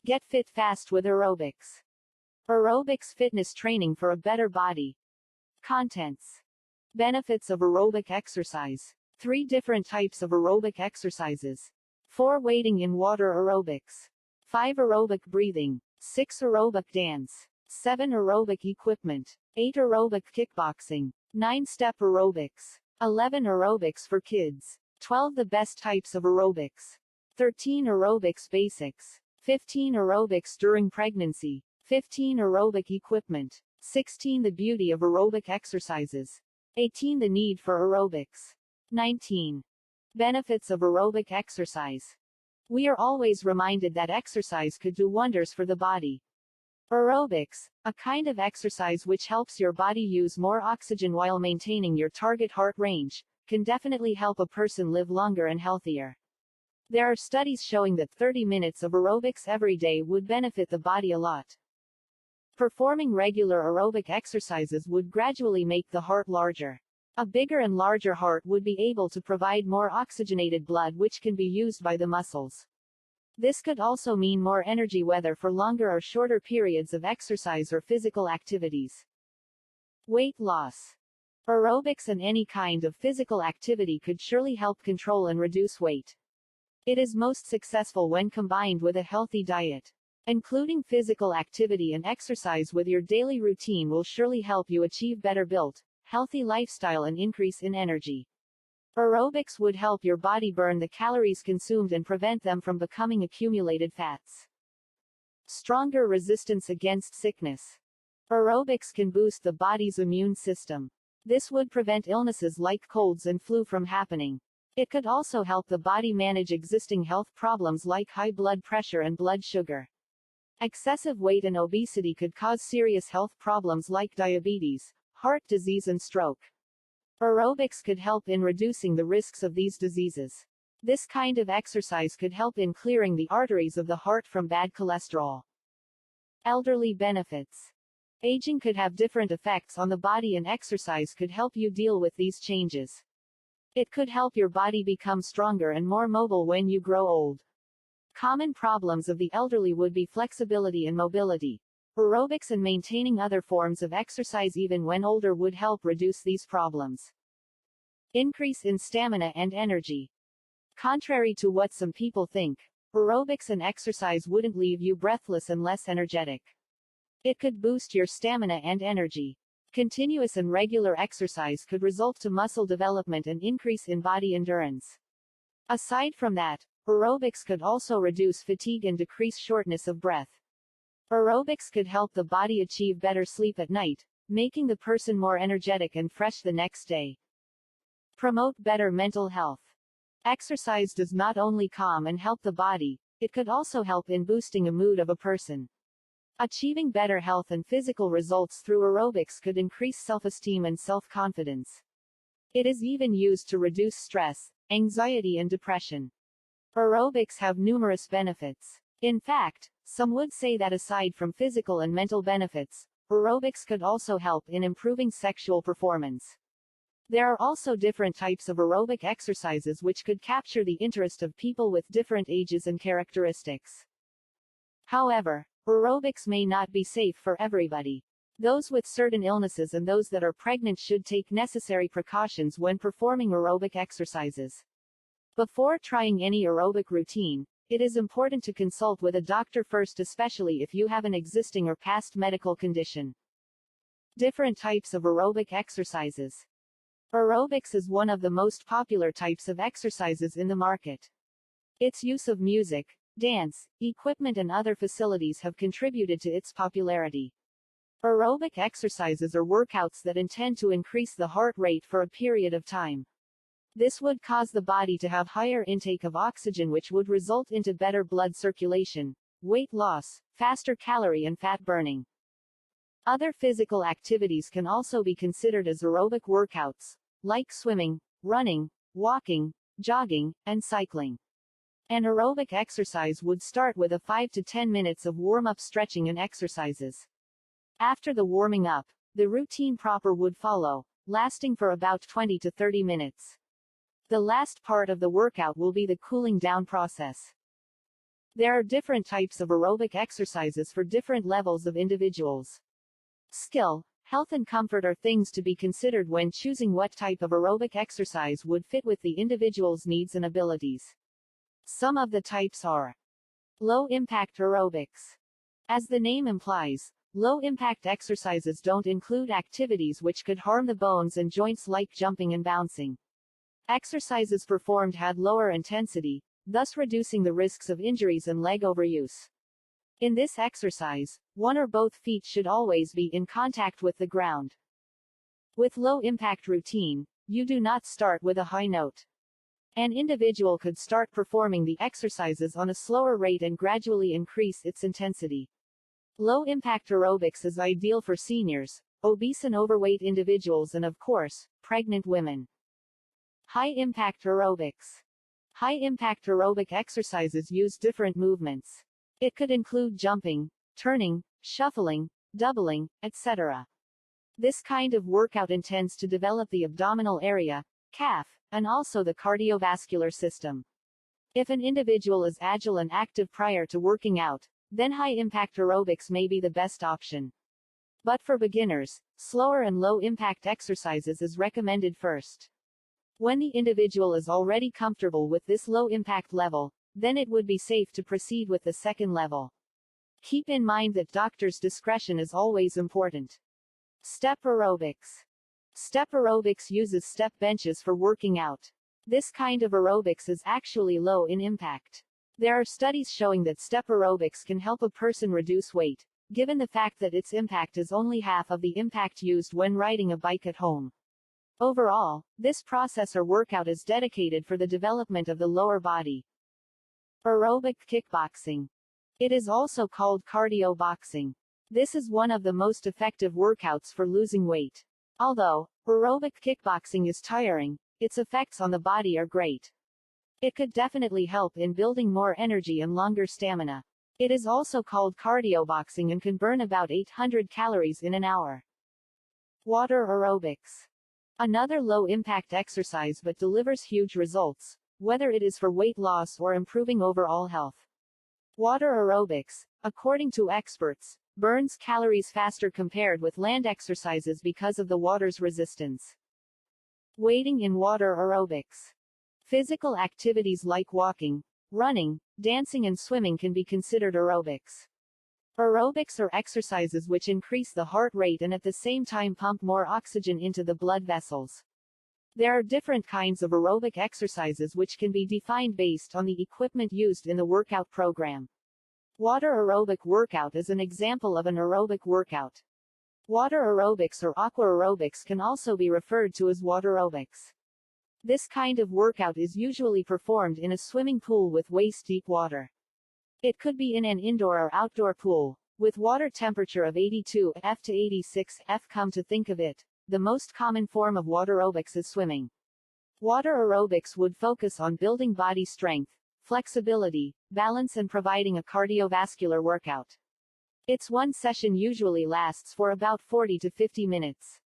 Get fit fast with aerobics. Aerobics fitness training for a better body. Contents. Benefits of aerobic exercise. 3 different types of aerobic exercises. 4 wading in water aerobics. 5 aerobic breathing. 6 aerobic dance. 7 aerobic equipment. 8 aerobic kickboxing. 9 step aerobics. 11 aerobics for kids. 12 the best types of aerobics. 13 aerobics basics. 15 aerobics during pregnancy. 15 aerobic equipment. 16 the beauty of aerobic exercises. 18 the need for aerobics. 19. Benefits of aerobic exercise. We are always reminded that exercise could do wonders for the body. Aerobics, a kind of exercise which helps your body use more oxygen while maintaining your target heart range, can definitely help a person live longer and healthier. There are studies showing that 30 minutes of aerobics every day would benefit the body a lot. Performing regular aerobic exercises would gradually make the heart larger. A bigger and larger heart would be able to provide more oxygenated blood which can be used by the muscles. This could also mean more energy whether for longer or shorter periods of exercise or physical activities. Weight loss. Aerobics and any kind of physical activity could surely help control and reduce weight. It is most successful when combined with a healthy diet. Including physical activity and exercise with your daily routine will surely help you achieve better built, healthy lifestyle and increase in energy. Aerobics would help your body burn the calories consumed and prevent them from becoming accumulated fats. Stronger resistance against sickness. Aerobics can boost the body's immune system. This would prevent illnesses like colds and flu from happening. It could also help the body manage existing health problems like high blood pressure and blood sugar. Excessive weight and obesity could cause serious health problems like diabetes, heart disease and stroke. Aerobics could help in reducing the risks of these diseases. This kind of exercise could help in clearing the arteries of the heart from bad cholesterol. Elderly benefits. Aging could have different effects on the body and exercise could help you deal with these changes. It could help your body become stronger and more mobile when you grow old. Common problems of the elderly would be flexibility and mobility. Aerobics and maintaining other forms of exercise even when older would help reduce these problems. Increase in stamina and energy. Contrary to what some people think, aerobics and exercise wouldn't leave you breathless and less energetic. It could boost your stamina and energy. Continuous and regular exercise could result to muscle development and increase in body endurance. Aside from that, aerobics could also reduce fatigue and decrease shortness of breath. Aerobics could help the body achieve better sleep at night, making the person more energetic and fresh the next day. Promote better mental health. Exercise does not only calm and help the body, it could also help in boosting a mood of a person. Achieving better health and physical results through aerobics could increase self-esteem and self-confidence. It is even used to reduce stress, anxiety and depression. Aerobics have numerous benefits. In fact, some would say that aside from physical and mental benefits, aerobics could also help in improving sexual performance. There are also different types of aerobic exercises which could capture the interest of people with different ages and characteristics. However, aerobics may not be safe for everybody. Those with certain illnesses and those that are pregnant should take necessary precautions when performing aerobic exercises. Before trying any aerobic routine, it is important to consult with a doctor first, especially if you have an existing or past medical condition. Different types of aerobic exercises. Aerobics is one of the most popular types of exercises in the market. Its use of music, dance, equipment and other facilities have contributed to its popularity. Aerobic exercises are workouts that intend to increase the heart rate for a period of time. This would cause the body to have higher intake of oxygen, which would result into better blood circulation, weight loss, faster calorie and fat burning. Other physical activities can also be considered as aerobic workouts, like swimming, running, walking, jogging, and cycling. An aerobic exercise would start with a 5 to 10 minutes of warm-up stretching and exercises. After the warming up, the routine proper would follow, lasting for about 20 to 30 minutes. The last part of the workout will be the cooling down process. There are different types of aerobic exercises for different levels of individuals. Skill, health and comfort are things to be considered when choosing what type of aerobic exercise would fit with the individual's needs and abilities. Some of the types are low-impact aerobics. As the name implies, low-impact exercises don't include activities which could harm the bones and joints like jumping and bouncing. Exercises performed had lower intensity, thus reducing the risks of injuries and leg overuse. In this exercise, one or both feet should always be in contact with the ground. With low-impact routine, you do not start with a high note. An individual could start performing the exercises on a slower rate and gradually increase its intensity. Low-impact aerobics is ideal for seniors, obese and overweight individuals and of course, pregnant women. High-impact aerobics. High-impact aerobic exercises use different movements. It could include jumping, turning, shuffling, doubling, etc. This kind of workout intends to develop the abdominal area, calf, and also the cardiovascular system. If an individual is agile and active prior to working out, then high-impact aerobics may be the best option. But for beginners, slower and low-impact exercises is recommended first. When the individual is already comfortable with this low-impact level, then it would be safe to proceed with the second level. Keep in mind that doctor's discretion is always important. Step aerobics. Step aerobics uses step benches for working out. This kind of aerobics is actually low in impact. There are studies showing that step aerobics can help a person reduce weight, given the fact that its impact is only half of the impact used when riding a bike at home. Overall, this process or workout is dedicated for the development of the lower body. Aerobic kickboxing. It is also called cardio boxing. This is one of the most effective workouts for losing weight. Although aerobic kickboxing is tiring, its effects on the body are great. It could definitely help in building more energy and longer stamina. It is also called cardio boxing and can burn about 800 calories in an hour. Water aerobics. Another low-impact exercise but delivers huge results, whether it is for weight loss or improving overall health. Water aerobics, according to experts, burns calories faster compared with land exercises because of the water's resistance. Wading in water aerobics. Physical activities like walking, running, dancing and swimming can be considered aerobics. Aerobics are exercises which increase the heart rate and at the same time pump more oxygen into the blood vessels. There are different kinds of aerobic exercises which can be defined based on the equipment used in the workout program. Water aerobic workout is an example of an aerobic workout. Water aerobics or aqua aerobics can also be referred to as water aerobics. This kind of workout is usually performed in a swimming pool with waist-deep water. It could be in an indoor or outdoor pool, with water temperature of 82 F to 86 F. Come to think of it, the most common form of water aerobics is swimming. Water aerobics would focus on building body strength, flexibility, balance and providing a cardiovascular workout. Its one session usually lasts for about 40 to 50 minutes.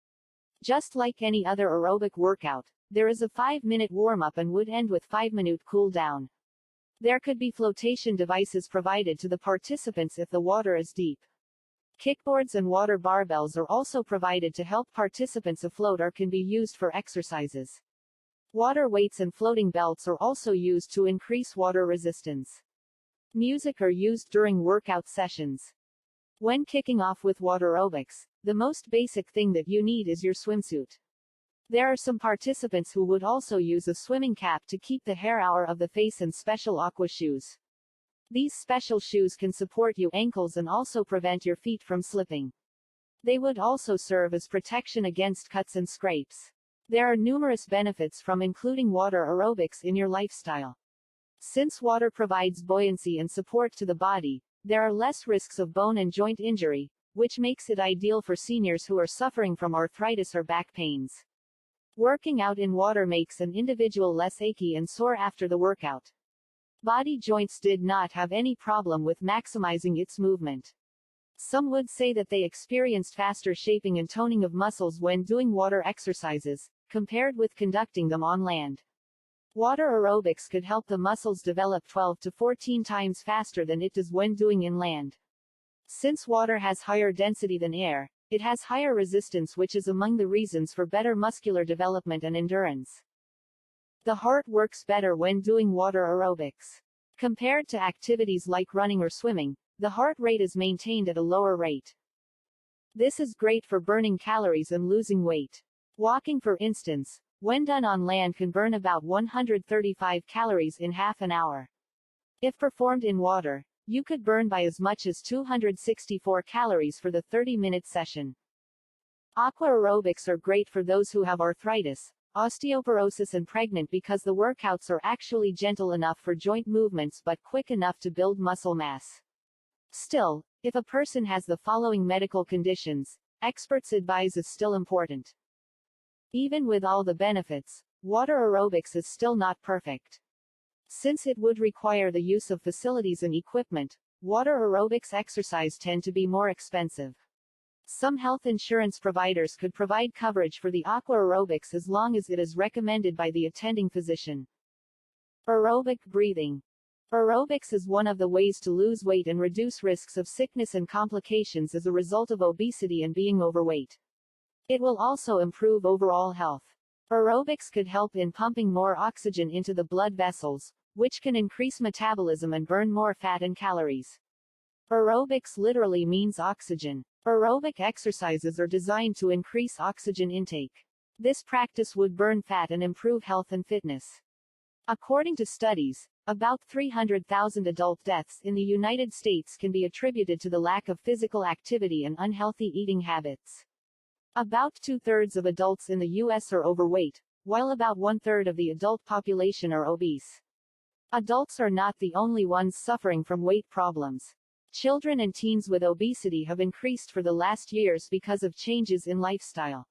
Just like any other aerobic workout, there is a 5-minute warm-up and would end with 5-minute cool-down. There could be flotation devices provided to the participants if the water is deep. Kickboards and water barbells are also provided to help participants afloat or can be used for exercises. Water weights and floating belts are also used to increase water resistance. Music are used during workout sessions. When kicking off with water aerobics, the most basic thing that you need is your swimsuit. There are some participants who would also use a swimming cap to keep the hair out of the face and special aqua shoes. These special shoes can support your ankles and also prevent your feet from slipping. They would also serve as protection against cuts and scrapes. There are numerous benefits from including water aerobics in your lifestyle. Since water provides buoyancy and support to the body, there are less risks of bone and joint injury, which makes it ideal for seniors who are suffering from arthritis or back pains. Working out in water makes an individual less achy and sore after the workout. Body joints did not have any problem with maximizing its movement. Some would say that they experienced faster shaping and toning of muscles when doing water exercises, compared with conducting them on land. Water aerobics could help the muscles develop 12 to 14 times faster than it does when doing inland. Since water has higher density than air, it has higher resistance, which is among the reasons for better muscular development and endurance. The heart works better when doing water aerobics. Compared to activities like running or swimming, the heart rate is maintained at a lower rate. This is great for burning calories and losing weight. Walking, for instance, when done on land, can burn about 135 calories in half an hour. If performed in water, you could burn by as much as 264 calories for the 30-minute session. Aqua aerobics are great for those who have arthritis, osteoporosis and pregnant because the workouts are actually gentle enough for joint movements but quick enough to build muscle mass. Still, if a person has the following medical conditions, experts advise is still important. Even with all the benefits, water aerobics is still not perfect. Since it would require the use of facilities and equipment, water aerobics exercise tend to be more expensive. Some health insurance providers could provide coverage for the aqua aerobics as long as it is recommended by the attending physician. Aerobic breathing. Aerobics is one of the ways to lose weight and reduce risks of sickness and complications as a result of obesity and being overweight. It will also improve overall health. Aerobics could help in pumping more oxygen into the blood vessels, which can increase metabolism and burn more fat and calories. Aerobics literally means oxygen. Aerobic exercises are designed to increase oxygen intake. This practice would burn fat and improve health and fitness. According to studies, about 300,000 adult deaths in the United States can be attributed to the lack of physical activity and unhealthy eating habits. About 2/3 of adults in the U.S. are overweight, while about 1/3 of the adult population are obese. Adults are not the only ones suffering from weight problems. Children and teens with obesity have increased for the last years because of changes in lifestyle.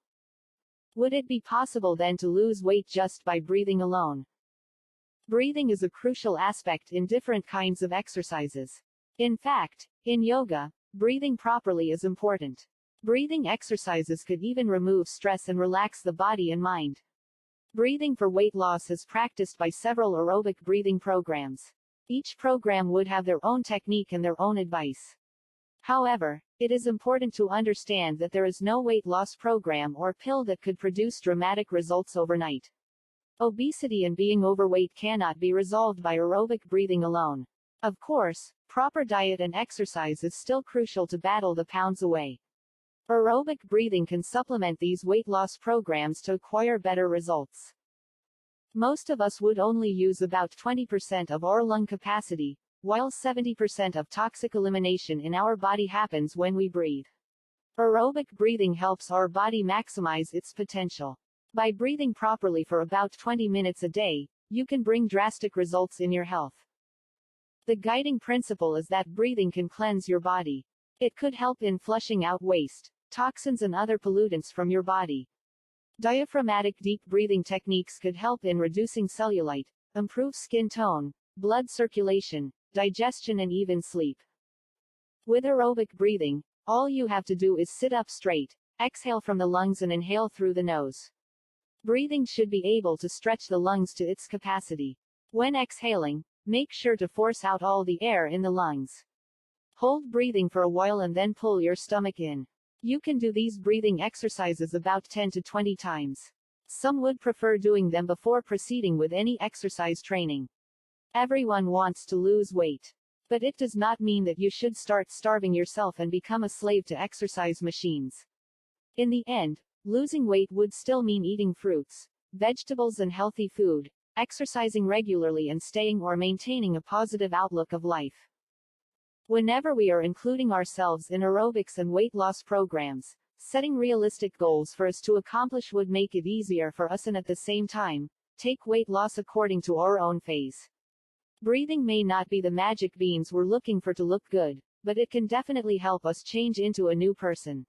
Would it be possible then to lose weight just by breathing alone? Breathing is a crucial aspect in different kinds of exercises. In fact, in yoga, breathing properly is important. Breathing exercises could even remove stress and relax the body and mind. Breathing for weight loss is practiced by several aerobic breathing programs. Each program would have their own technique and their own advice. However, it is important to understand that there is no weight loss program or pill that could produce dramatic results overnight. Obesity and being overweight cannot be resolved by aerobic breathing alone. Of course, proper diet and exercise is still crucial to battle the pounds away. Aerobic breathing can supplement these weight loss programs to acquire better results. Most of us would only use about 20% of our lung capacity, while 70% of toxic elimination in our body happens when we breathe. Aerobic breathing helps our body maximize its potential. By breathing properly for about 20 minutes a day, you can bring drastic results in your health. The guiding principle is that breathing can cleanse your body. It could help in flushing out waste, toxins and other pollutants from your body. Diaphragmatic deep breathing techniques could help in reducing cellulite, improve skin tone, blood circulation, digestion and even sleep. With aerobic breathing, all you have to do is sit up straight, exhale from the lungs and inhale through the nose. Breathing should be able to stretch the lungs to its capacity. When exhaling, make sure to force out all the air in the lungs. Hold breathing for a while and then pull your stomach in. You can do these breathing exercises about 10 to 20 times. Some would prefer doing them before proceeding with any exercise training. Everyone wants to lose weight. But it does not mean that you should start starving yourself and become a slave to exercise machines. In the end, losing weight would still mean eating fruits, vegetables and healthy food, exercising regularly and staying or maintaining a positive outlook of life. Whenever we are including ourselves in aerobics and weight loss programs, setting realistic goals for us to accomplish would make it easier for us and at the same time, take weight loss according to our own phase. Breathing may not be the magic beans we're looking for to look good, but it can definitely help us change into a new person.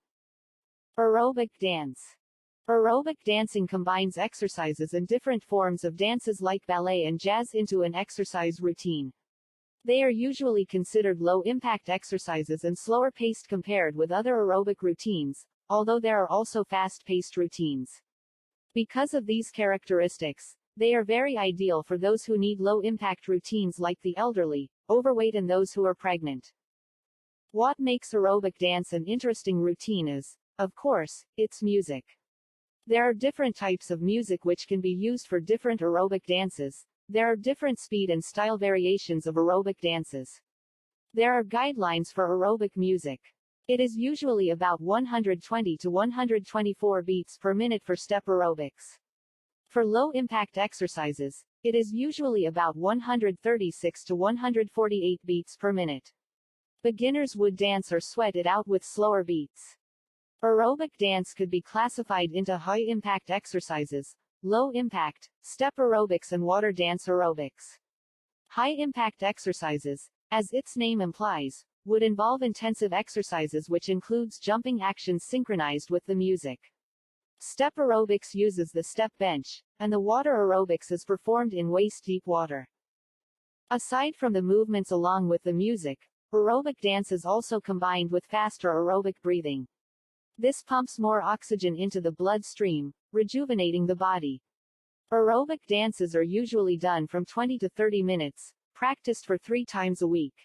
Aerobic dance. Aerobic dancing combines exercises and different forms of dances like ballet and jazz into an exercise routine. They are usually considered low-impact exercises and slower-paced compared with other aerobic routines, although there are also fast-paced routines. Because of these characteristics, They are very ideal for those who need low-impact routines like the elderly, overweight and those who are pregnant. What makes aerobic dance an interesting routine is, of course, its music. There are different types of music which can be used for different aerobic dances. There are different speed and style variations of aerobic dances. There are guidelines for aerobic music. It is usually about 120 to 124 beats per minute for step aerobics. For low-impact exercises, it is usually about 136 to 148 beats per minute. Beginners would dance or sweat it out with slower beats. Aerobic dance could be classified into high-impact exercises, low-impact, step aerobics and water dance aerobics. High-impact exercises, as its name implies, would involve intensive exercises which includes jumping actions synchronized with the music. Step aerobics uses the step bench, and the water aerobics is performed in waist-deep water. Aside from the movements along with the music, aerobic dance is also combined with faster aerobic breathing. This pumps more oxygen into the bloodstream, rejuvenating the body. Aerobic dances are usually done from 20 to 30 minutes, practiced for 3 times a week.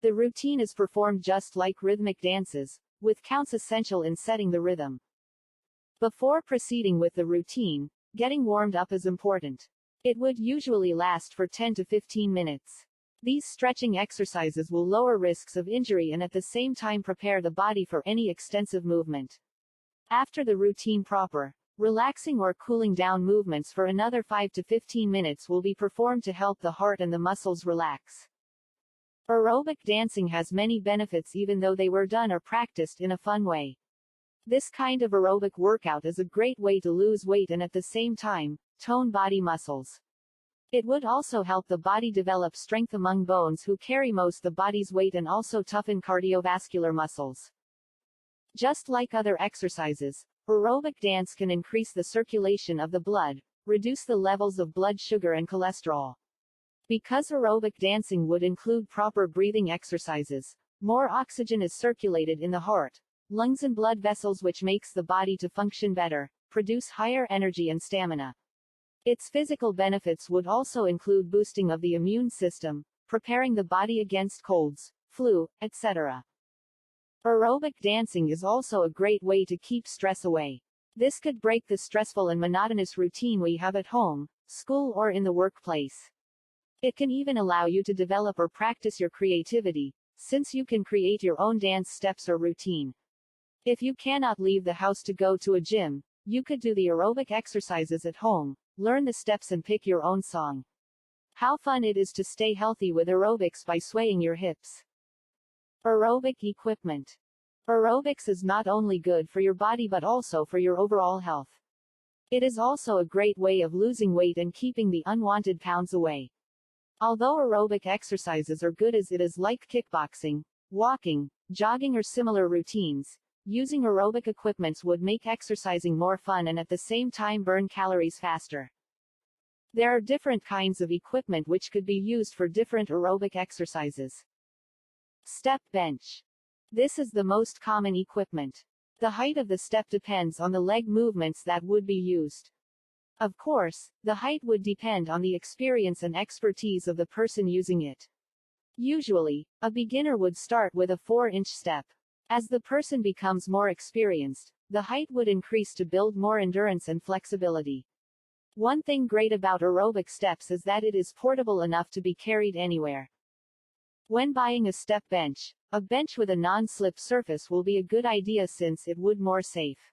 The routine is performed just like rhythmic dances, with counts essential in setting the rhythm. Before proceeding with the routine, getting warmed up is important. It would usually last for 10 to 15 minutes. These stretching exercises will lower risks of injury and at the same time prepare the body for any extensive movement. After the routine proper, relaxing or cooling down movements for another 5 to 15 minutes will be performed to help the heart and the muscles relax. Aerobic dancing has many benefits even though they were done or practiced in a fun way. This kind of aerobic workout is a great way to lose weight and at the same time, tone body muscles. It would also help the body develop strength among bones who carry most the body's weight and also toughen cardiovascular muscles. Just like other exercises, aerobic dance can increase the circulation of the blood, reduce the levels of blood sugar and cholesterol. Because aerobic dancing would include proper breathing exercises, more oxygen is circulated in the heart, lungs and blood vessels which makes the body to function better, produce higher energy and stamina. Its physical benefits would also include boosting of the immune system, preparing the body against colds, flu, etc. Aerobic dancing is also a great way to keep stress away. This could break the stressful and monotonous routine we have at home, school or in the workplace. It can even allow you to develop or practice your creativity, since you can create your own dance steps or routine. If you cannot leave the house to go to a gym, you could do the aerobic exercises at home, learn the steps and pick your own song. How fun it is to stay healthy with aerobics by swaying your hips. Aerobic equipment. Aerobics is not only good for your body but also for your overall health. It is also a great way of losing weight and keeping the unwanted pounds away. Although aerobic exercises are good as it is like kickboxing, walking, jogging or similar routines, using aerobic equipments would make exercising more fun and at the same time burn calories faster. There are different kinds of equipment which could be used for different aerobic exercises. Step bench. This is the most common equipment. The height of the step depends on the leg movements that would be used. Of course, the height would depend on the experience and expertise of the person using it. Usually, a beginner would start with a 4-inch step. As the person becomes more experienced, the height would increase to build more endurance and flexibility. One thing great about aerobic steps is that it is portable enough to be carried anywhere. When buying a step bench, a bench with a non-slip surface will be a good idea since it would more safe.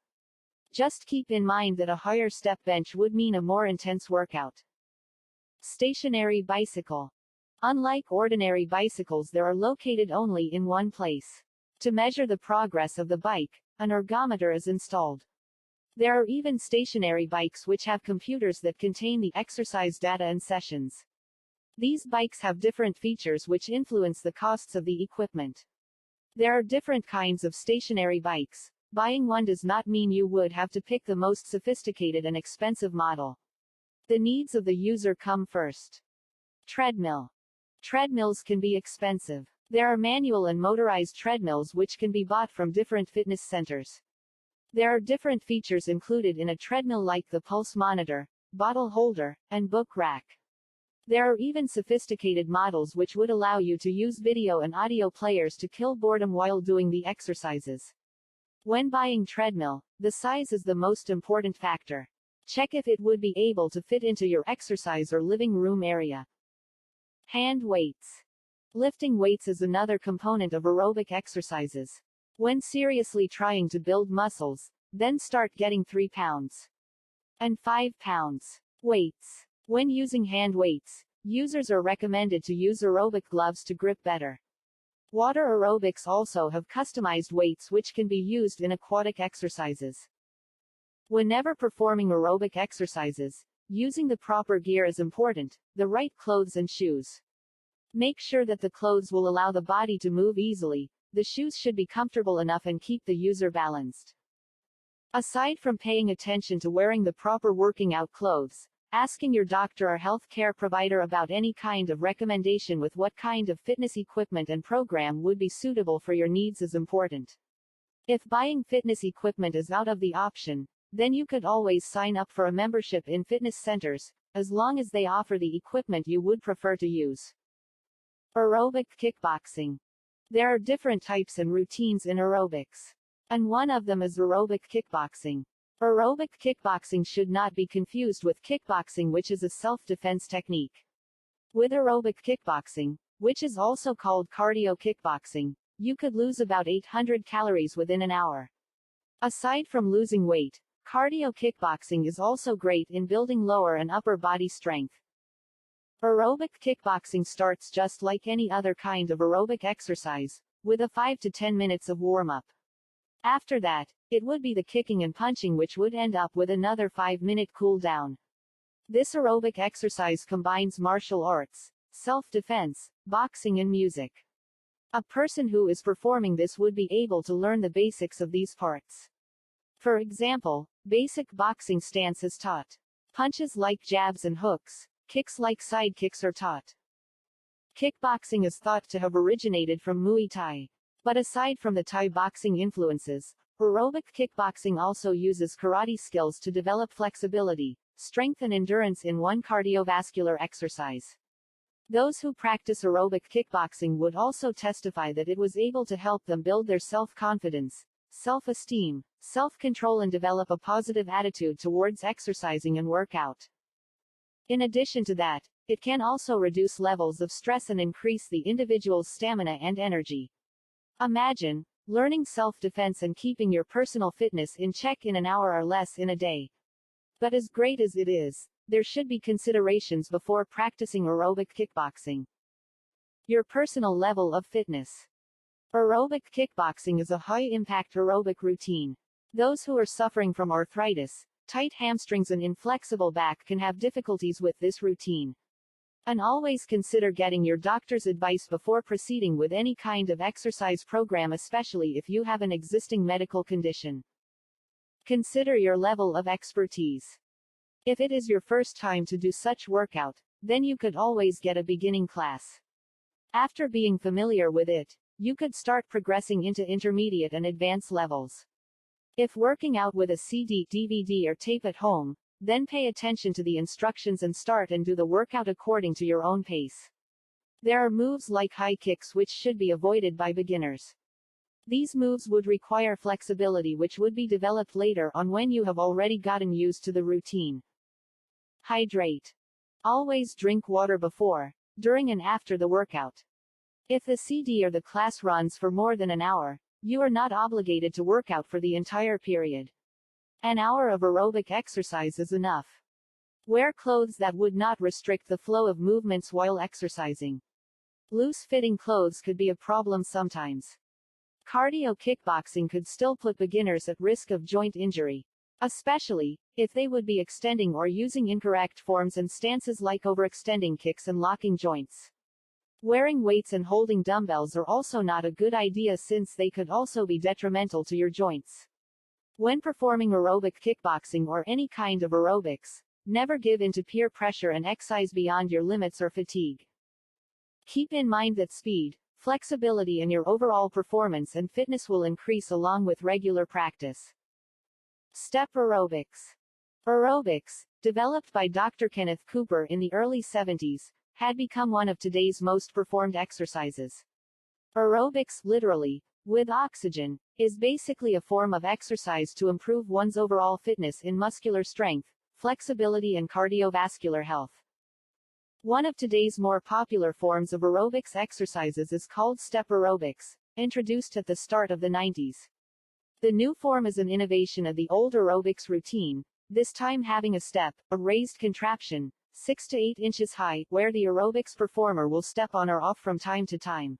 Just keep in mind that a higher step bench would mean a more intense workout. Stationary bicycle. Unlike ordinary bicycles, they are located only in one place. To measure the progress of the bike, an ergometer is installed. There are even stationary bikes which have computers that contain the exercise data and sessions. These bikes have different features which influence the costs of the equipment. There are different kinds of stationary bikes. Buying one does not mean you would have to pick the most sophisticated and expensive model. The needs of the user come first. Treadmill. Treadmills can be expensive. There are manual and motorized treadmills which can be bought from different fitness centers. There are different features included in a treadmill like the pulse monitor, bottle holder, and book rack. There are even sophisticated models which would allow you to use video and audio players to kill boredom while doing the exercises. When buying treadmill, the size is the most important factor. Check if it would be able to fit into your exercise or living room area. Hand weights. Lifting weights is another component of aerobic exercises. When seriously trying to build muscles, then start getting 3 pounds and 5 pounds weights. When using hand weights, users are recommended to use aerobic gloves to grip better. Water aerobics also have customized weights which can be used in aquatic exercises. Whenever performing aerobic exercises, using the proper gear is important, the right clothes and shoes. Make sure that the clothes will allow the body to move easily, the shoes should be comfortable enough and keep the user balanced. Aside from paying attention to wearing the proper working out clothes, asking your doctor or health care provider about any kind of recommendation with what kind of fitness equipment and program would be suitable for your needs is important. If buying fitness equipment is out of the option, then you could always sign up for a membership in fitness centers, as long as they offer the equipment you would prefer to use. Aerobic kickboxing. There are different types and routines in aerobics. And one of them is aerobic kickboxing. Aerobic kickboxing should not be confused with kickboxing, which is a self-defense technique. With aerobic kickboxing, which is also called cardio kickboxing, you could lose about 800 calories within an hour. Aside from losing weight, cardio kickboxing is also great in building lower and upper body strength. Aerobic kickboxing starts just like any other kind of aerobic exercise, with a 5 to 10 minutes of warm-up. After that, it would be the kicking and punching, which would end up with another 5-minute cool down. This aerobic exercise combines martial arts, self-defense, boxing and music. A person who is performing this would be able to learn the basics of these parts. For example, basic boxing stance is taught. Punches like jabs and hooks, kicks like side kicks are taught. Kickboxing is thought to have originated from Muay Thai. But aside from the Thai boxing influences, aerobic kickboxing also uses karate skills to develop flexibility, strength and endurance in one cardiovascular exercise. Those who practice aerobic kickboxing would also testify that it was able to help them build their self-confidence, self-esteem, self-control and develop a positive attitude towards exercising and workout. In addition to that, it can also reduce levels of stress and increase the individual's stamina and energy. Imagine learning self-defense and keeping your personal fitness in check in an hour or less in a day. But as great as it is, there should be considerations before practicing aerobic kickboxing. Your personal level of fitness. Aerobic kickboxing is a high-impact aerobic routine. Those who are suffering from arthritis, tight hamstrings and inflexible back can have difficulties with this routine. And always consider getting your doctor's advice before proceeding with any kind of exercise program, especially if you have an existing medical condition. Consider your level of expertise. If it is your first time to do such workout, then you could always get a beginning class. After being familiar with it, you could start progressing into intermediate and advanced levels. If working out with a CD, DVD or tape at home, then pay attention to the instructions and start and do the workout according to your own pace. There are moves like high kicks which should be avoided by beginners. These moves would require flexibility which would be developed later on when you have already gotten used to the routine. Hydrate. Always drink water before, during and after the workout. If the CD or the class runs for more than an hour, you are not obligated to work out for the entire period. An hour of aerobic exercise is enough. Wear clothes that would not restrict the flow of movements while exercising. Loose-fitting clothes could be a problem sometimes. Cardio kickboxing could still put beginners at risk of joint injury, especially if they would be extending or using incorrect forms and stances like overextending kicks and locking joints. Wearing weights and holding dumbbells are also not a good idea since they could also be detrimental to your joints. When performing aerobic kickboxing or any kind of aerobics, never give in to peer pressure and exercise beyond your limits or fatigue. Keep in mind that speed, flexibility and your overall performance and fitness will increase along with regular practice. Step aerobics. Aerobics, developed by Dr. Kenneth Cooper in the early 70s, had become one of today's most performed exercises. Aerobics, literally, with oxygen, is basically a form of exercise to improve one's overall fitness in muscular strength, flexibility and cardiovascular health. One of today's more popular forms of aerobics exercises is called step aerobics, introduced at the start of the 90s. The new form is an innovation of the old aerobics routine, this time having a step, a raised contraption, 6 to 8 inches high, where the aerobics performer will step on or off from time to time.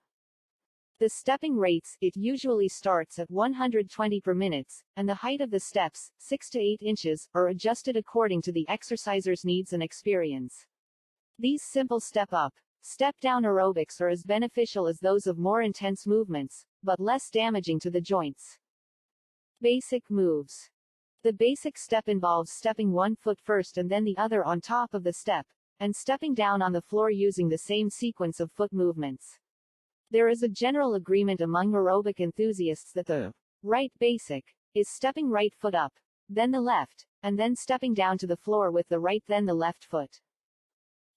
The stepping rates, it usually starts at 120 per minute, and the height of the steps, 6 to 8 inches, are adjusted according to the exerciser's needs and experience. These simple step-up, step-down aerobics are as beneficial as those of more intense movements, but less damaging to the joints. Basic moves. The basic step involves stepping one foot first and then the other on top of the step, and stepping down on the floor using the same sequence of foot movements. There is a general agreement among aerobic enthusiasts that the right basic is stepping right foot up, then the left, and then stepping down to the floor with the right then the left foot.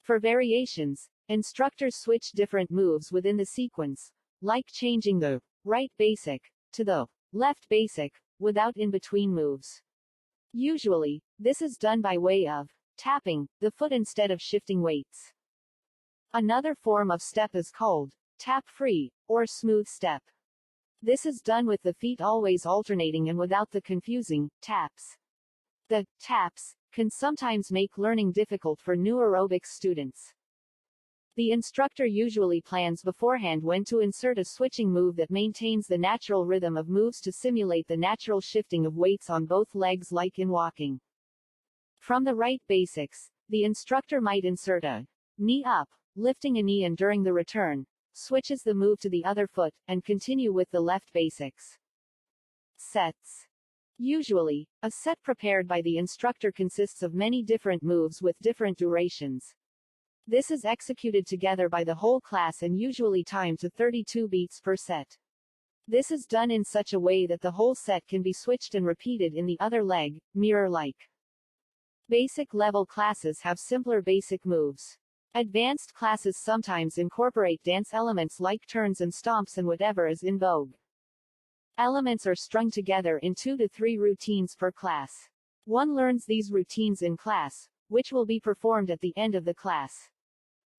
For variations, instructors switch different moves within the sequence, like changing the right basic to the left basic, without in-between moves. Usually, this is done by way of tapping the foot instead of shifting weights. Another form of step is called tap-free, or smooth step. This is done with the feet always alternating and without the confusing taps. The taps can sometimes make learning difficult for new aerobics students. The instructor usually plans beforehand when to insert a switching move that maintains the natural rhythm of moves to simulate the natural shifting of weights on both legs like in walking. From the right basics, the instructor might insert a knee up, lifting a knee, and during the return, switches the move to the other foot, and continue with the left basics. Sets. Usually, a set prepared by the instructor consists of many different moves with different durations. This is executed together by the whole class and usually timed to 32 beats per set. This is done in such a way that the whole set can be switched and repeated in the other leg, mirror-like. Basic level classes have simpler basic moves. Advanced classes sometimes incorporate dance elements like turns and stomps and whatever is in vogue. Elements are strung together in 2 to 3 routines per class. One learns these routines in class, which will be performed at the end of the class.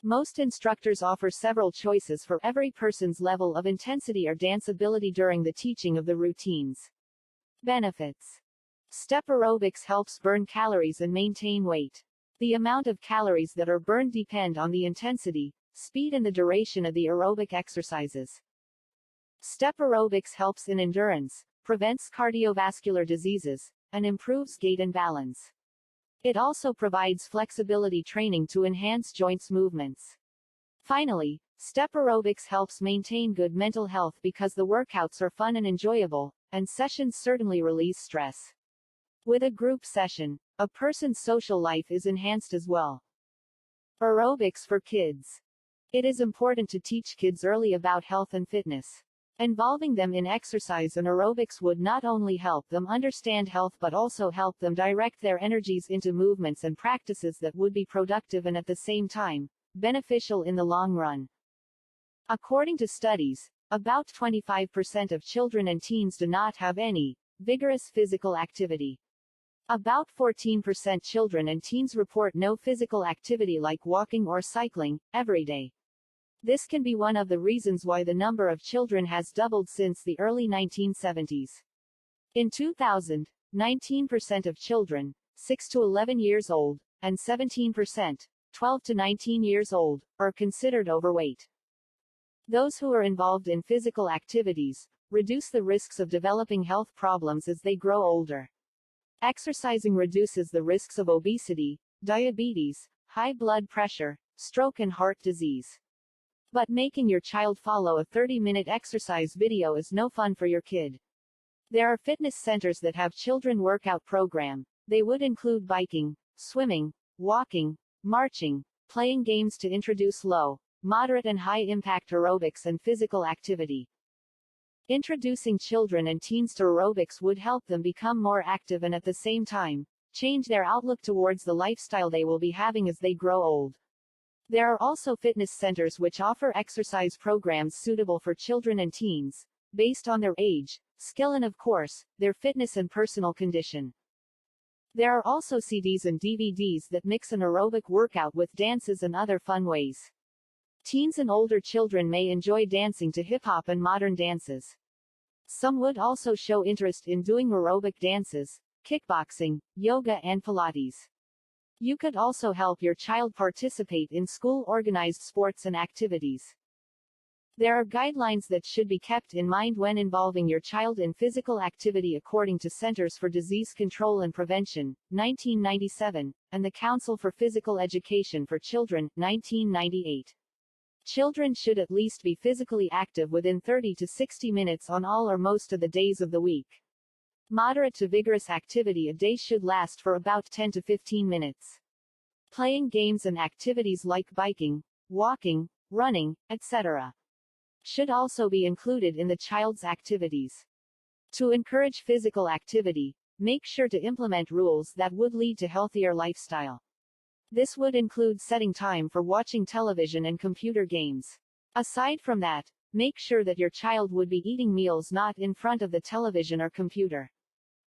Most instructors offer several choices for every person's level of intensity or dance ability during the teaching of the routines. Benefits. Step aerobics helps burn calories and maintain weight. The amount of calories that are burned depend on the intensity, speed and the duration of the aerobic exercises. Step aerobics helps in endurance, prevents cardiovascular diseases, and improves gait and balance. It also provides flexibility training to enhance joints movements. Finally, step aerobics helps maintain good mental health because the workouts are fun and enjoyable, and sessions certainly release stress. With a group session, a person's social life is enhanced as well. Aerobics for kids. It is important to teach kids early about health and fitness. Involving them in exercise and aerobics would not only help them understand health but also help them direct their energies into movements and practices that would be productive and at the same time, beneficial in the long run. According to studies, about 25% of children and teens do not have any vigorous physical activity. About 14% children and teens report no physical activity like walking or cycling, every day. This can be one of the reasons why the number of children has doubled since the early 1970s. In 2000, 19% of children, 6 to 11 years old, and 17%, 12 to 19 years old, are considered overweight. Those who are involved in physical activities reduce the risks of developing health problems as they grow older. Exercising reduces the risks of obesity, diabetes, high blood pressure, stroke and heart disease. But making your child follow a 30-minute exercise video is no fun for your kid. There are fitness centers that have children workout program. They would include biking, swimming, walking, marching, playing games to introduce low, moderate and high-impact aerobics and physical activity. Introducing children and teens to aerobics would help them become more active and at the same time, change their outlook towards the lifestyle they will be having as they grow old. There are also fitness centers which offer exercise programs suitable for children and teens, based on their age, skill and of course, their fitness and personal condition. There are also CDs and DVDs that mix an aerobic workout with dances and other fun ways. Teens and older children may enjoy dancing to hip-hop and modern dances. Some would also show interest in doing aerobic dances, kickboxing, yoga and Pilates. You could also help your child participate in school-organized sports and activities. There are guidelines that should be kept in mind when involving your child in physical activity according to Centers for Disease Control and Prevention, 1997, and the Council for Physical Education for Children, 1998. Children should at least be physically active within 30 to 60 minutes on all or most of the days of the week. Moderate to vigorous activity a day should last for about 10 to 15 minutes. Playing games and activities like biking, walking, running, etc. should also be included in the child's activities. To encourage physical activity, make sure to implement rules that would lead to healthier lifestyle. This would include setting time for watching television and computer games. Aside from that, make sure that your child would be eating meals not in front of the television or computer.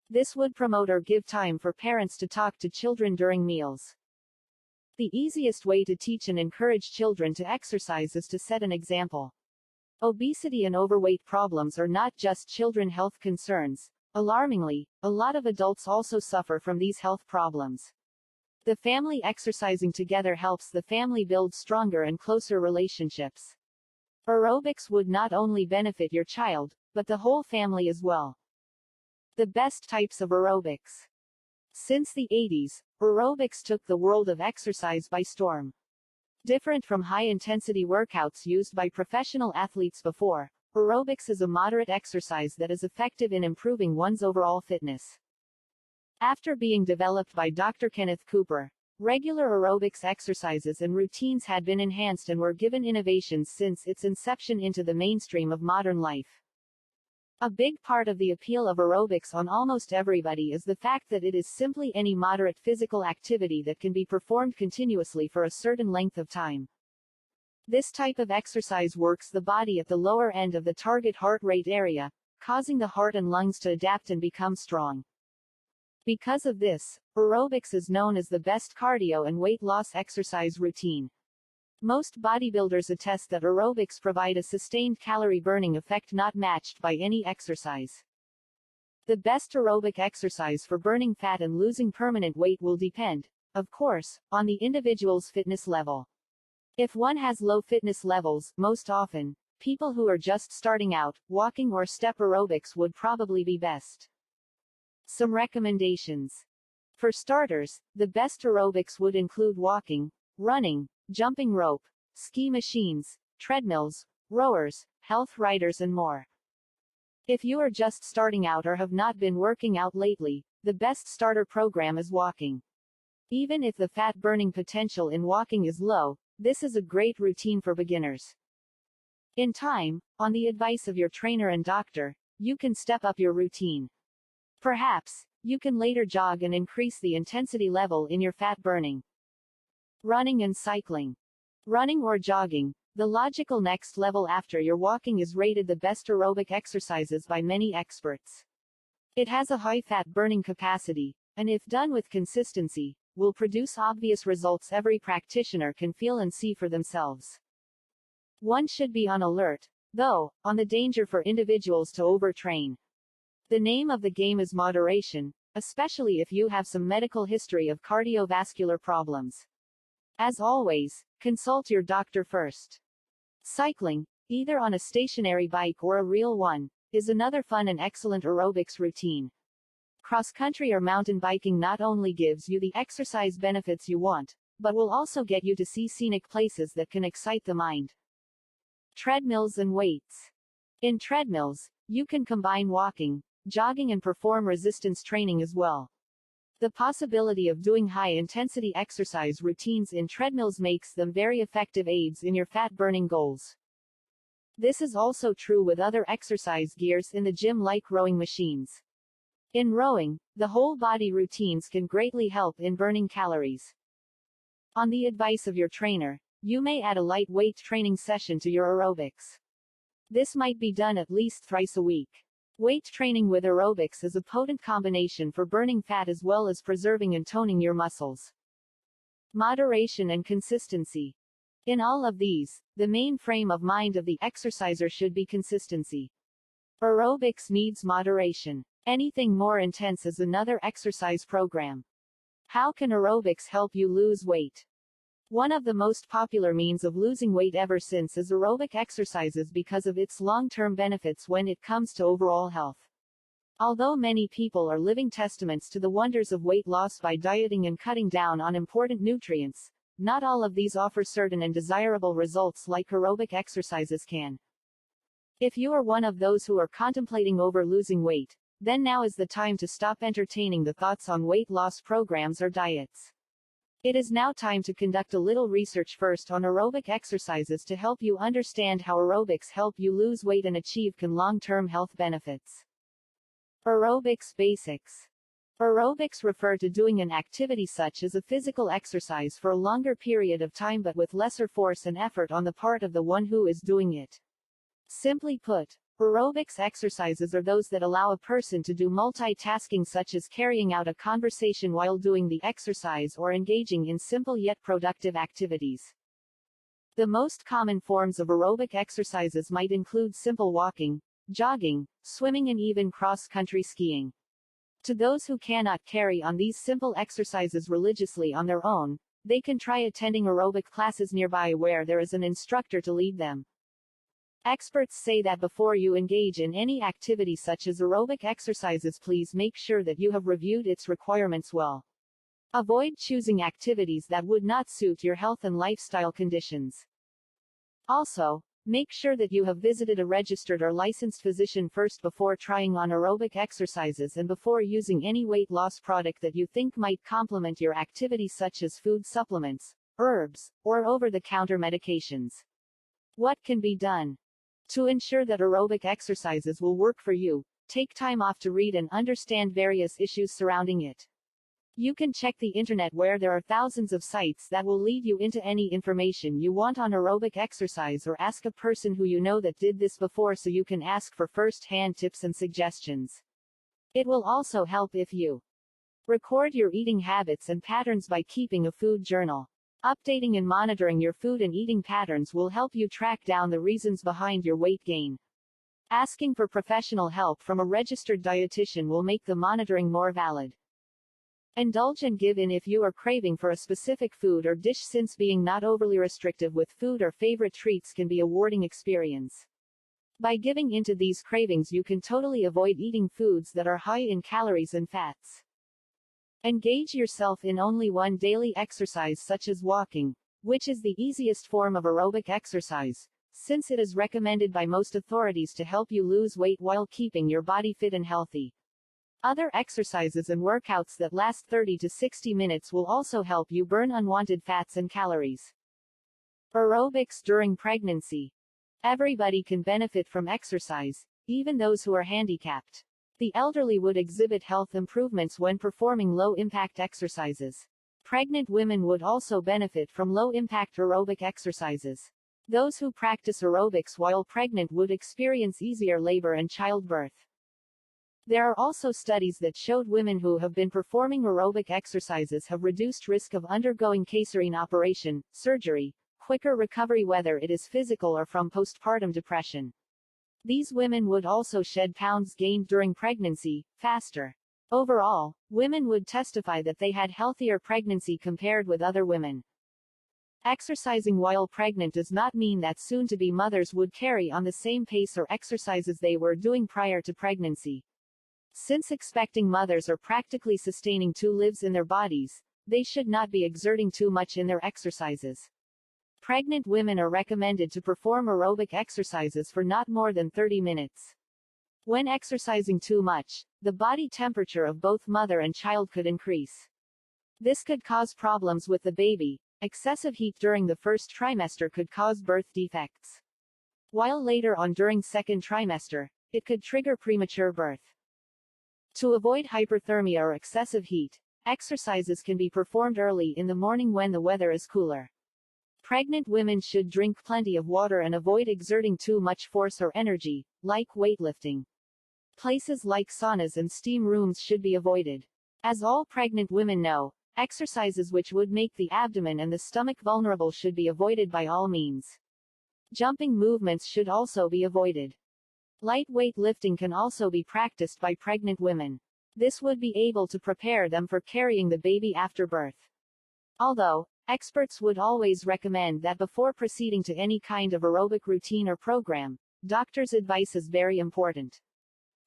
This would promote or give time for parents to talk to children during meals. The easiest way to teach and encourage children to exercise is to set an example. Obesity and overweight problems are not just children health concerns. Alarmingly, a lot of adults also suffer from these health problems. The family exercising together helps the family build stronger and closer relationships. Aerobics would not only benefit your child, but the whole family as well. The best types of aerobics. Since the 80s, aerobics took the world of exercise by storm. Different from high-intensity workouts used by professional athletes before, aerobics is a moderate exercise that is effective in improving one's overall fitness. After being developed by Dr. Kenneth Cooper, regular aerobics exercises and routines had been enhanced and were given innovations since its inception into the mainstream of modern life. A big part of the appeal of aerobics on almost everybody is the fact that it is simply any moderate physical activity that can be performed continuously for a certain length of time. This type of exercise works the body at the lower end of the target heart rate area, causing the heart and lungs to adapt and become strong. Because of this, aerobics is known as the best cardio and weight loss exercise routine. Most bodybuilders attest that aerobics provide a sustained calorie burning effect not matched by any exercise. The best aerobic exercise for burning fat and losing permanent weight will depend, of course, on the individual's fitness level. If one has low fitness levels, most often, people who are just starting out, walking or step aerobics would probably be best. Some recommendations. For starters, the best aerobics would include walking, running, jumping rope, ski machines, treadmills, rowers, health riders and more. If you are just starting out or have not been working out lately, the best starter program is walking. Even if the fat burning potential in walking is low, this is a great routine for beginners. In time, on the advice of your trainer and doctor, you can step up your routine. Perhaps, you can later jog and increase the intensity level in your fat burning. Running and cycling. Running or jogging, the logical next level after your walking, is rated the best aerobic exercises by many experts. It has a high fat burning capacity, and if done with consistency, will produce obvious results every practitioner can feel and see for themselves. One should be on alert, though, on the danger for individuals to overtrain. The name of the game is moderation, especially if you have some medical history of cardiovascular problems. As always, consult your doctor first. Cycling, either on a stationary bike or a real one, is another fun and excellent aerobics routine. Cross-country or mountain biking not only gives you the exercise benefits you want, but will also get you to see scenic places that can excite the mind. Treadmills and weights. In treadmills, you can combine walking, jogging and perform resistance training as well. The possibility of doing high-intensity exercise routines in treadmills makes them very effective aids in your fat-burning goals. This is also true with other exercise gears in the gym like rowing machines. In rowing, the whole body routines can greatly help in burning calories. On the advice of your trainer, you may add a light weight training session to your aerobics. This might be done at least thrice a week. Weight training with aerobics is a potent combination for burning fat as well as preserving and toning your muscles. Moderation and consistency. In all of these, the main frame of mind of the exerciser should be consistency. Aerobics needs moderation. Anything more intense is another exercise program. How can aerobics help you lose weight? One of the most popular means of losing weight ever since is aerobic exercises because of its long-term benefits when it comes to overall health. Although many people are living testaments to the wonders of weight loss by dieting and cutting down on important nutrients, not all of these offer certain and desirable results like aerobic exercises can. If you are one of those who are contemplating losing weight, then now is the time to stop entertaining the thoughts on weight loss programs or diets. It is now time to conduct a little research first on aerobic exercises to help you understand how aerobics help you lose weight and achieve long-term health benefits. Aerobics Basics. Aerobics refer to doing an activity such as a physical exercise for a longer period of time but with lesser force and effort on the part of the one who is doing it. Simply put, aerobics exercises are those that allow a person to do multitasking such as carrying out a conversation while doing the exercise or engaging in simple yet productive activities. The most common forms of aerobic exercises might include simple walking, jogging, swimming and even cross-country skiing. To those who cannot carry on these simple exercises religiously on their own, they can try attending aerobic classes nearby where there is an instructor to lead them. Experts say that before you engage in any activity such as aerobic exercises, please make sure that you have reviewed its requirements well. Avoid choosing activities that would not suit your health and lifestyle conditions. Also, make sure that you have visited a registered or licensed physician first before trying on aerobic exercises and before using any weight loss product that you think might complement your activity such as food supplements, herbs, or over-the-counter medications. What can be done? To ensure that aerobic exercises will work for you, take time off to read and understand various issues surrounding it. You can check the internet where there are thousands of sites that will lead you into any information you want on aerobic exercise, or ask a person who you know that did this before so you can ask for first-hand tips and suggestions. It will also help if you record your eating habits and patterns by keeping a food journal. Updating and monitoring your food and eating patterns will help you track down the reasons behind your weight gain. Asking for professional help from a registered dietitian will make the monitoring more valid. Indulge and give in if you are craving for a specific food or dish, since being not overly restrictive with food or favorite treats can be a rewarding experience. By giving into these cravings, you can totally avoid eating foods that are high in calories and fats. Engage yourself in only one daily exercise such as walking, which is the easiest form of aerobic exercise, since it is recommended by most authorities to help you lose weight while keeping your body fit and healthy. Other exercises and workouts that last 30 to 60 minutes will also help you burn unwanted fats and calories. Aerobics during pregnancy. Everybody can benefit from exercise, even those who are handicapped. The elderly would exhibit health improvements when performing low-impact exercises. Pregnant women would also benefit from low-impact aerobic exercises. Those who practice aerobics while pregnant would experience easier labor and childbirth. There are also studies that showed women who have been performing aerobic exercises have reduced risk of undergoing cesarean operation, surgery, quicker recovery whether it is physical or from postpartum depression. These women would also shed pounds gained during pregnancy faster. Overall, women would testify that they had healthier pregnancy compared with other women. Exercising while pregnant does not mean that soon-to-be mothers would carry on the same pace or exercises they were doing prior to pregnancy. Since expecting mothers are practically sustaining two lives in their bodies, they should not be exerting too much in their exercises. Pregnant women are recommended to perform aerobic exercises for not more than 30 minutes. When exercising too much, the body temperature of both mother and child could increase. This could cause problems with the baby. Excessive heat during the first trimester could cause birth defects, while later on during second trimester, it could trigger premature birth. To avoid hyperthermia or excessive heat, exercises can be performed early in the morning when the weather is cooler. Pregnant women should drink plenty of water and avoid exerting too much force or energy, like weightlifting. Places like saunas and steam rooms should be avoided. As all pregnant women know, exercises which would make the abdomen and the stomach vulnerable should be avoided by all means. Jumping movements should also be avoided. Lightweight lifting can also be practiced by pregnant women. This would be able to prepare them for carrying the baby after birth. Although, experts would always recommend that before proceeding to any kind of aerobic routine or program, doctor's advice is very important.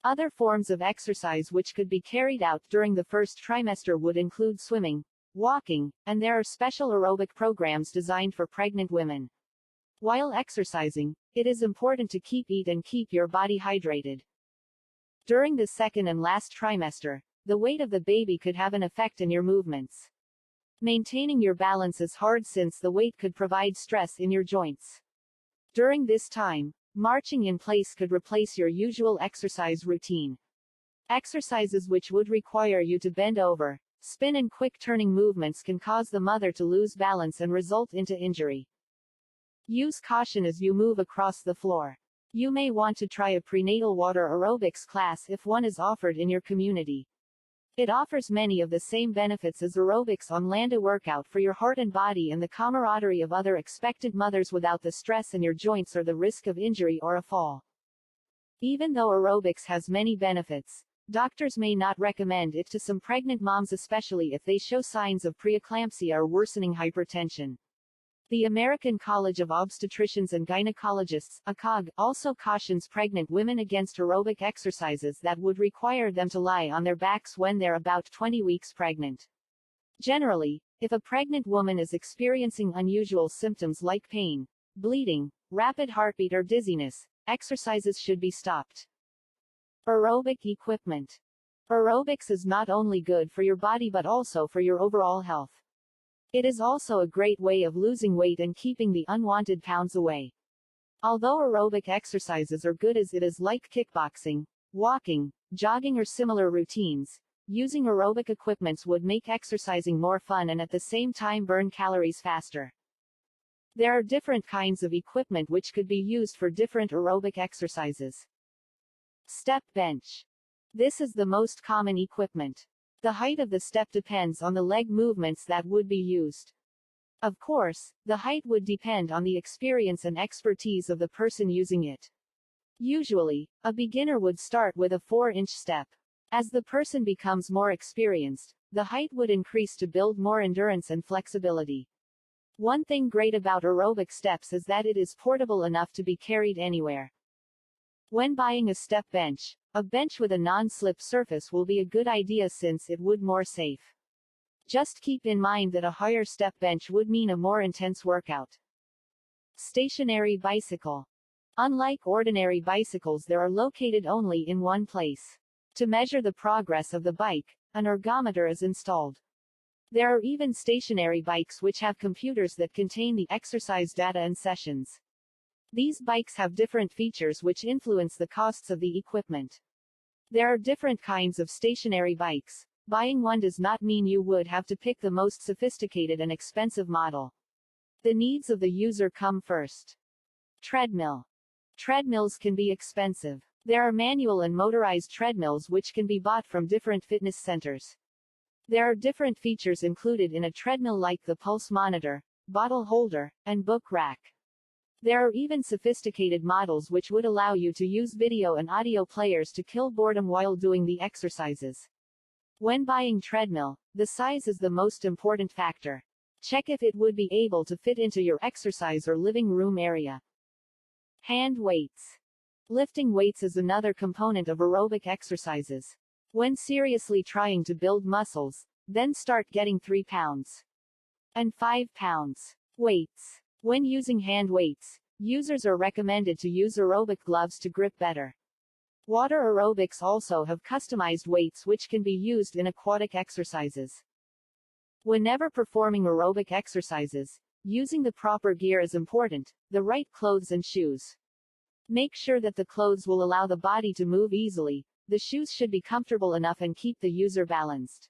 Other forms of exercise which could be carried out during the first trimester would include swimming, walking, and there are special aerobic programs designed for pregnant women. While exercising, it is important to eat and keep your body hydrated. During the second and last trimester, the weight of the baby could have an effect in your movements. Maintaining your balance is hard since the weight could provide stress in your joints. During this time, marching in place could replace your usual exercise routine. Exercises which would require you to bend over, spin and quick turning movements can cause the mother to lose balance and result into injury. Use caution as you move across the floor. You may want to try a prenatal water aerobics class if one is offered in your community. It offers many of the same benefits as aerobics on land, a workout for your heart and body and the camaraderie of other expectant mothers without the stress in your joints or the risk of injury or a fall. Even though aerobics has many benefits, doctors may not recommend it to some pregnant moms, especially if they show signs of preeclampsia or worsening hypertension. The American College of Obstetricians and Gynecologists, ACOG, also cautions pregnant women against aerobic exercises that would require them to lie on their backs when they're about 20 weeks pregnant. Generally, if a pregnant woman is experiencing unusual symptoms like pain, bleeding, rapid heartbeat or dizziness, exercises should be stopped. Aerobic equipment. Aerobics is not only good for your body but also for your overall health. It is also a great way of losing weight and keeping the unwanted pounds away. Although aerobic exercises are good as it is like kickboxing, walking, jogging or similar routines, using aerobic equipments would make exercising more fun and at the same time burn calories faster. There are different kinds of equipment which could be used for different aerobic exercises. Step bench. This is the most common equipment. The height of the step depends on the leg movements that would be used. Of course, the height would depend on the experience and expertise of the person using it. Usually, a beginner would start with a 4-inch step. As the person becomes more experienced, the height would increase to build more endurance and flexibility. One thing great about aerobic steps is that it is portable enough to be carried anywhere. When buying a step bench, a bench with a non-slip surface will be a good idea since it would be more safe. Just keep in mind that a higher step bench would mean a more intense workout. Stationary bicycle. Unlike ordinary bicycles, they are located only in one place. To measure the progress of the bike, an ergometer is installed. There are even stationary bikes which have computers that contain the exercise data and sessions. These bikes have different features which influence the costs of the equipment. There are different kinds of stationary bikes. Buying one does not mean you would have to pick the most sophisticated and expensive model. The needs of the user come first. Treadmill. Treadmills can be expensive. There are manual and motorized treadmills which can be bought from different fitness centers. There are different features included in a treadmill like the pulse monitor, bottle holder, and book rack. There are even sophisticated models which would allow you to use video and audio players to kill boredom while doing the exercises. When buying treadmill, the size is the most important factor. Check if it would be able to fit into your exercise or living room area. Hand weights. Lifting weights is another component of aerobic exercises. When seriously trying to build muscles, then start getting 3 pounds and 5 pounds weights. When using hand weights, users are recommended to use aerobic gloves to grip better. Water aerobics also have customized weights which can be used in aquatic exercises. Whenever performing aerobic exercises, using the proper gear is important, the right clothes and shoes. Make sure that the clothes will allow the body to move easily, the shoes should be comfortable enough and keep the user balanced.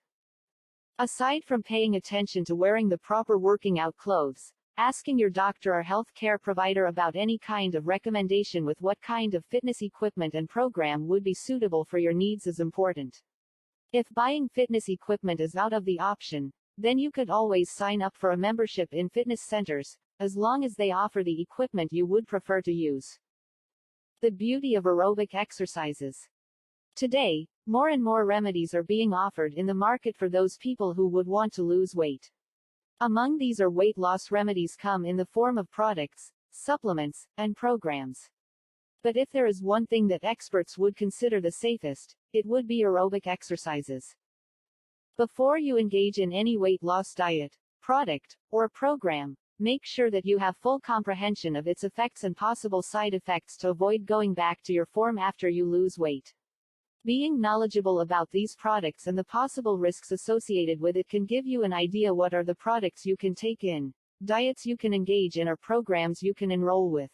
Aside from paying attention to wearing the proper working out clothes, asking your doctor or health care provider about any kind of recommendation with what kind of fitness equipment and program would be suitable for your needs is important. If buying fitness equipment is out of the option, then you could always sign up for a membership in fitness centers, as long as they offer the equipment you would prefer to use. The beauty of aerobic exercises. Today, more and more remedies are being offered in the market for those people who would want to lose weight. Among these are weight loss remedies come in the form of products, supplements, and programs. But if there is one thing that experts would consider the safest, it would be aerobic exercises. Before you engage in any weight loss diet, product, or program, make sure that you have full comprehension of its effects and possible side effects to avoid going back to your form after you lose weight. Being knowledgeable about these products and the possible risks associated with it can give you an idea what are the products you can take in, diets you can engage in, or programs you can enroll with.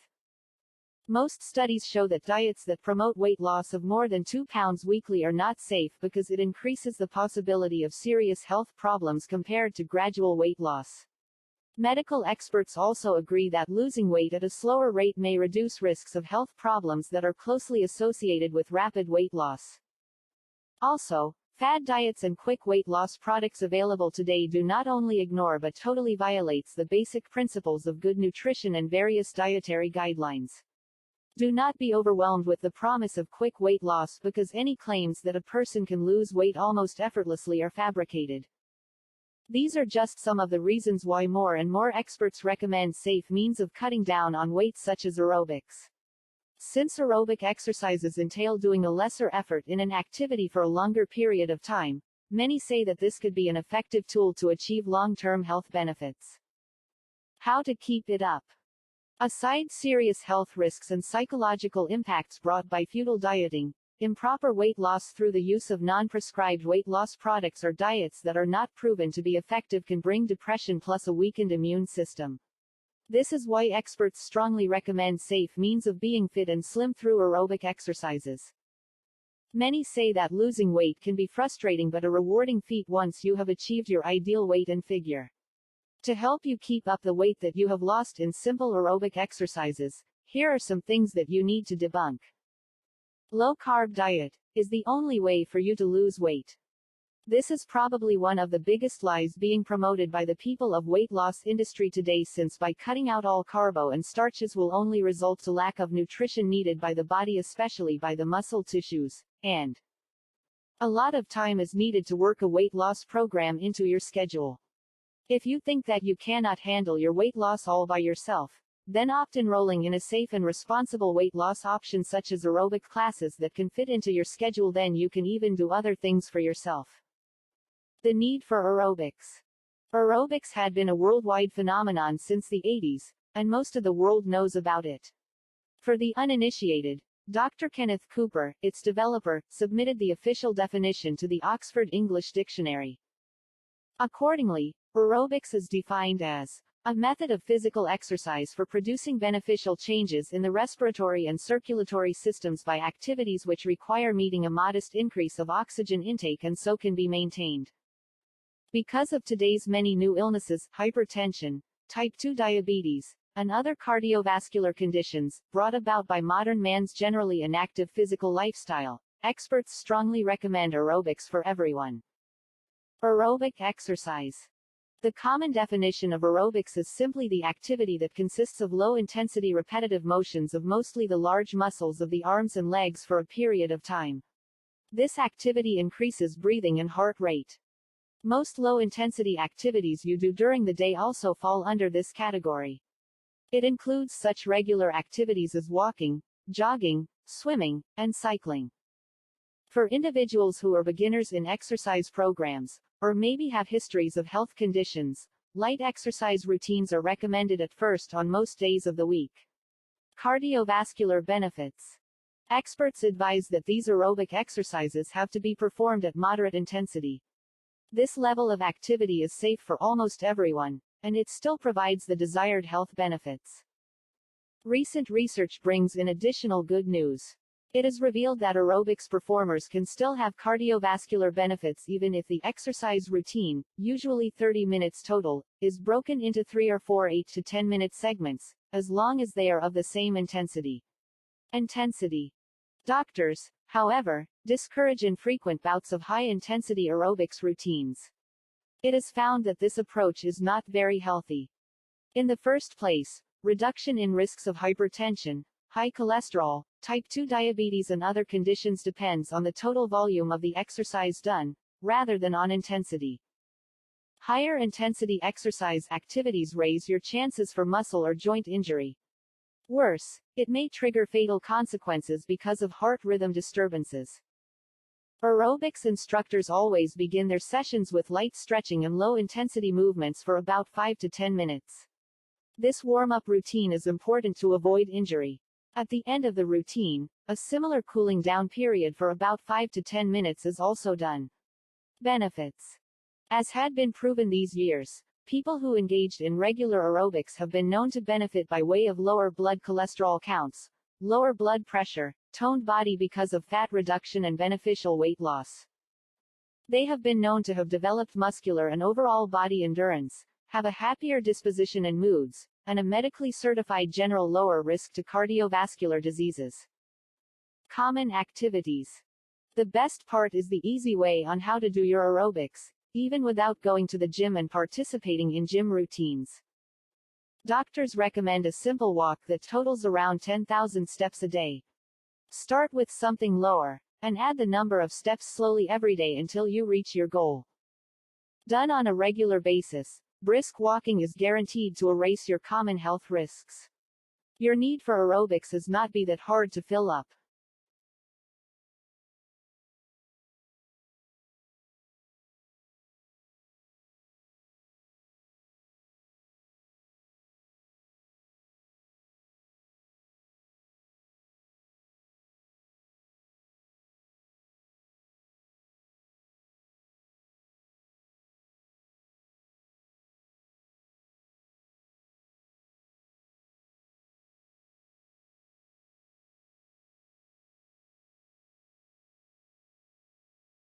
Most studies show that diets that promote weight loss of more than 2 pounds weekly are not safe because it increases the possibility of serious health problems compared to gradual weight loss. Medical experts also agree that losing weight at a slower rate may reduce risks of health problems that are closely associated with rapid weight loss. Also, fad diets and quick weight loss products available today do not only ignore but totally violates the basic principles of good nutrition and various dietary guidelines. Do not be overwhelmed with the promise of quick weight loss because any claims that a person can lose weight almost effortlessly are fabricated. These are just some of the reasons why more and more experts recommend safe means of cutting down on weight such as aerobics. Since aerobic exercises entail doing a lesser effort in an activity for a longer period of time, many say that this could be an effective tool to achieve long-term health benefits. How to keep it up. Aside serious health risks and psychological impacts brought by futile dieting, improper weight loss through the use of non-prescribed weight loss products or diets that are not proven to be effective can bring depression plus a weakened immune system. This is why experts strongly recommend safe means of being fit and slim through aerobic exercises. Many say that losing weight can be frustrating but a rewarding feat once you have achieved your ideal weight and figure. To help you keep up the weight that you have lost in simple aerobic exercises, here are some things that you need to debunk. Low-carb diet is the only way for you to lose weight. This is probably one of the biggest lies being promoted by the people of weight loss industry today, since by cutting out all carbo and starches will only result to lack of nutrition needed by the body, especially by the muscle tissues, and a lot of time is needed to work a weight loss program into your schedule. If you think that you cannot handle your weight loss all by yourself, then opt enrolling in a safe and responsible weight loss option such as aerobic classes that can fit into your schedule. Then you can even do other things for yourself. The need for aerobics. Aerobics had been a worldwide phenomenon since the 80s, and most of the world knows about it. For the uninitiated, Dr. Kenneth Cooper, its developer, submitted the official definition to the Oxford English Dictionary. Accordingly, aerobics is defined as a method of physical exercise for producing beneficial changes in the respiratory and circulatory systems by activities which require meeting a modest increase of oxygen intake and so can be maintained. Because of today's many new illnesses, hypertension, type 2 diabetes, and other cardiovascular conditions, brought about by modern man's generally inactive physical lifestyle, experts strongly recommend aerobics for everyone. Aerobic exercise. The common definition of aerobics is simply the activity that consists of low-intensity repetitive motions of mostly the large muscles of the arms and legs for a period of time. This activity increases breathing and heart rate. Most low-intensity activities you do during the day also fall under this category. It includes such regular activities as walking, jogging, swimming, and cycling. For individuals who are beginners in exercise programs, or maybe have histories of health conditions, light exercise routines are recommended at first on most days of the week. Cardiovascular benefits. Experts advise that these aerobic exercises have to be performed at moderate intensity. This level of activity is safe for almost everyone, and it still provides the desired health benefits. Recent research brings in additional good news. It is revealed that aerobics performers can still have cardiovascular benefits even if the exercise routine, usually 30 minutes total, is broken into 3 or 4 8 to 10 minute segments, as long as they are of the same intensity. Doctors, however, discourage infrequent bouts of high-intensity aerobics routines. It is found that this approach is not very healthy. In the first place, reduction in risks of hypertension, high cholesterol, type 2 diabetes and other conditions depends on the total volume of the exercise done, rather than on intensity. Higher intensity exercise activities raise your chances for muscle or joint injury. Worse, it may trigger fatal consequences because of heart rhythm disturbances. Aerobics instructors always begin their sessions with light stretching and low-intensity movements for about 5 to 10 minutes. This warm-up routine is important to avoid injury. At the end of the routine, a similar cooling down period for about 5 to 10 minutes is also done. Benefits. As had been proven these years, people who engaged in regular aerobics have been known to benefit by way of lower blood cholesterol counts, lower blood pressure, toned body because of fat reduction and beneficial weight loss. They have been known to have developed muscular and overall body endurance, have a happier disposition and moods, and a medically certified general lower risk to cardiovascular diseases. Common activities. The best part is the easy way on how to do your aerobics, even without going to the gym and participating in gym routines. Doctors recommend a simple walk that totals around 10,000 steps a day. Start with something lower, and add the number of steps slowly every day until you reach your goal. Done on a regular basis, brisk walking is guaranteed to erase your common health risks. Your need for aerobics is not be that hard to fill up.